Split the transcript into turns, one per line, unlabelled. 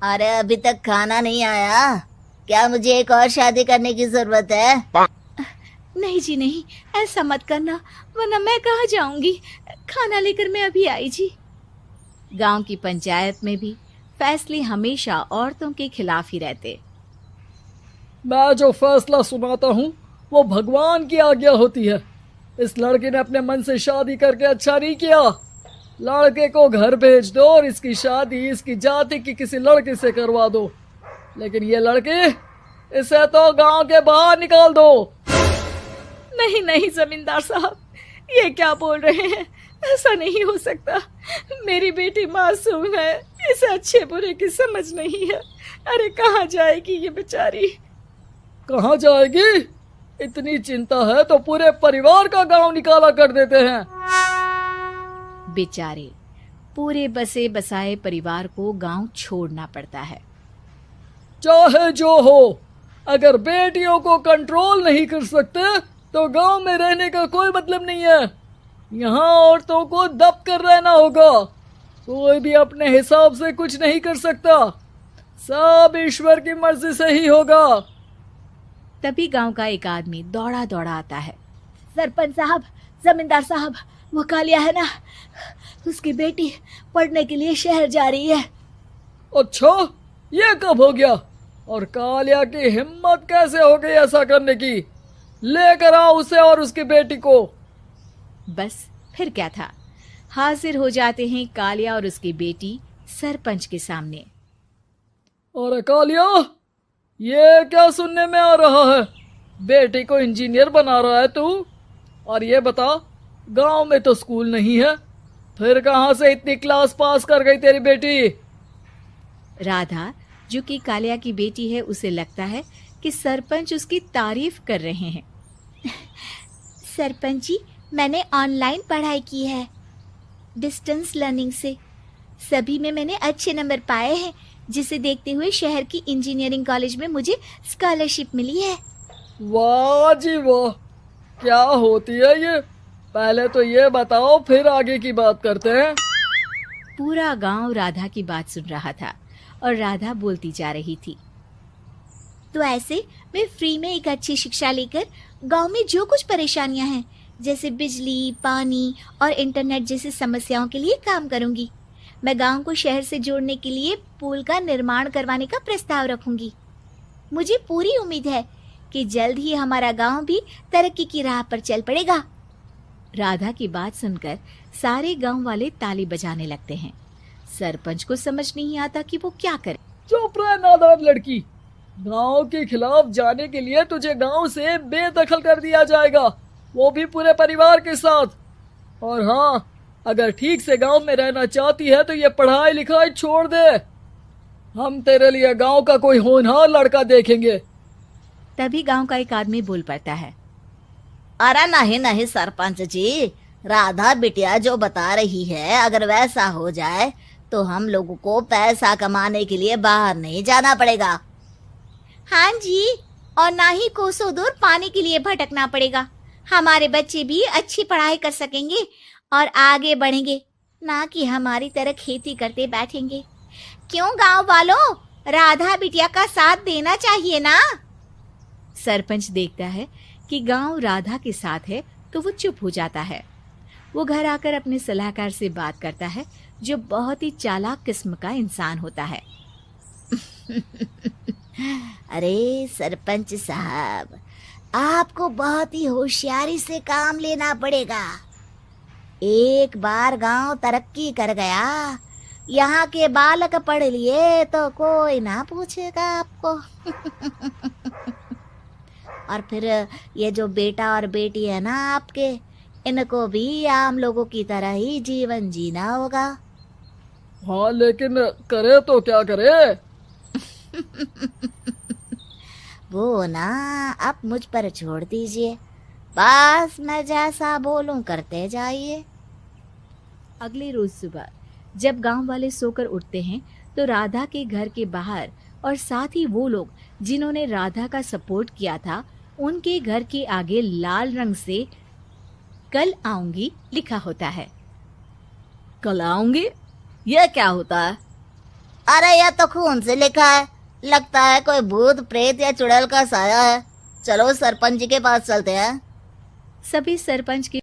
अरे अभी तक खाना नहीं आया। क्या मुझे एक और शादी करने की जरूरत है?
नहीं जी नहीं, ऐसा मत करना, वरना मैं कहाँ जाऊंगी। खाना लेकर मैं अभी आई जी। गांव की पंचायत में भी फैसले हमेशा औरतों के खिलाफ ही रहते।
मैं जो फैसला सुनाता हूँ वो भगवान की आज्ञा होती है। इस लड़के ने अपने मन से शादी करके अच्छा नहीं किया। लड़के को घर भेज दो और इसकी शादी इसकी जाति की किसी लड़के से करवा दो। लेकिन ये लड़की, इसे तो गांव के बाहर निकाल दो।
नहीं नहीं जमींदार साहब, ये क्या बोल रहे हैं? ऐसा नहीं हो सकता। मेरी बेटी मासूम है, इसे अच्छे बुरे की समझ नहीं है। अरे कहाँ जाएगी ये बेचारी?
कहाँ जाएगी? इतनी चिंता है तो पूरे परिवार का गांव निकाला कर देते हैं।
बेचारे पूरे बसे बसाए परिवार को गांव छोड़ना पड़ता है।
चाहे जो हो, अगर बेटियों को कंट्रोल नहीं कर सकते तो गांव में रहने का कोई मतलब नहीं है। यहाँ औरतों को दब कर रहना होगा। कोई भी अपने हिसाब से कुछ नहीं कर सकता। सब ईश्वर की मर्जी से ही होगा।
तभी गांव का एक आदमी दौड़ा दौड़ा आता है।
सरपंच साहब, जमींदार साहब, वो कालिया है ना, उसकी बेटी पढ़ने के लिए शहर जा रही है।
अच्छा, ये कब हो गया? और कालिया की हिम्मत कैसे हो गई ऐसा करने की? लेकर आओ उसे और उसकी बेटी को।
बस फिर क्या था, हाजिर हो जाते हैं कालिया और उसकी बेटी सरपंच के सामने।
और कालिया, ये क्या सुनने में आ रहा है? बेटी को इंजीनियर बना रहा है तू? और ये बता, गांव में तो स्कूल नहीं है, फिर कहां से इतनी क्लास पास कर गई तेरी बेटी?
राधा, जो कि कालिया की बेटी है, उसे लगता है कि सरपंच उसकी तारीफ कर रहे हैं।
सरपंच जी, मैंने ऑनलाइन पढ़ाई की है, डिस्टेंस लर्निंग से। सभी में मैंने अच्छे नंबर पाए हैं, जिसे देखते हुए शहर की इंजीनियरिंग कॉलेज में मुझे स्कॉलरशिप मिली है।
वाह जी वाह, क्या होती है ये? पहले तो ये बताओ, फिर आगे की बात करते हैं।
पूरा गांव राधा की बात सुन रहा था और राधा बोलती जा रही थी।
तो ऐसे मैं फ्री में एक अच्छी शिक्षा लेकर गांव में जो कुछ परेशानियां हैं, जैसे बिजली, पानी और इंटरनेट जैसी समस्याओं के लिए काम करूंगी। मैं गांव को शहर से जोड़ने के लिए पुल का निर्माण करवाने का प्रस्ताव रखूंगी। मुझे पूरी उम्मीद है कि जल्द ही हमारा गांव भी तरक्की की राह पर चल पड़ेगा।
राधा की बात सुनकर सारे गांव वाले ताली बजाने लगते हैं। सरपंच को समझ नहीं आता कि वो क्या करे।
चुप रह नादान लड़की। गांव के खिलाफ जाने के लिए तुझे गांव से बेदखल कर दिया जाएगा, वो भी पूरे परिवार के साथ। और हाँ, अगर ठीक से गांव में रहना चाहती है तो ये पढ़ाई लिखाई छोड़ दे। हम तेरे लिए गांव का कोई होनहार लड़का देखेंगे।
तभी गांव का एक आदमी बोल पड़ता है।
अरे नहीं नहीं सरपंच जी, राधा बिटिया जो बता रही है, अगर वैसा हो जाए तो हम लोगों को पैसा कमाने के लिए बाहर नहीं जाना पड़ेगा। हाँ जी, और ना ही कोसों दूर पानी के लिए भटकना पड़ेगा। हमारे बच्चे भी अच्छी पढ़ाई कर सकेंगे और आगे बढ़ेंगे, ना कि हमारी तरह खेती करते बैठेंगे। क्यों गांव वालों, राधा बिटिया का साथ देना चाहिए ना।
सरपंच देखता है कि गांव राधा के साथ है तो वो चुप हो जाता है। वो घर आकर अपने सलाहकार से बात करता है, जो बहुत ही चालाक किस्म का इंसान होता है।
अरे सरपंच साहब, आपको बहुत ही होशियारी से काम लेना पड़ेगा। एक बार गांव तरक्की कर गया, यहाँ के बालक पढ़ लिए तो कोई ना पूछेगा आपको। और फिर ये जो बेटा और बेटी है ना आपके, इनको भी आम लोगों की तरह ही जीवन जीना होगा।
हाँ, लेकिन करे तो क्या करे?
वो ना आप मुझ पर छोड़ दीजिए, बस मैं जैसा बोलूं करते जाइए।
अगले रोज सुबह जब गांव वाले सोकर उठते हैं तो राधा के घर के बाहर और साथ ही वो लोग जिन्होंने राधा का सपोर्ट किया था, उनके घर के आगे लाल रंग से कल आऊंगी लिखा होता है।
कल आऊंगी? यह क्या होता है? अरे यह तो खून से लिखा है, लगता है कोई भूत प्रेत या चुड़ैल का साया है। चलो सरपंच जी के पास चलते हैं।
सभी सरपंच की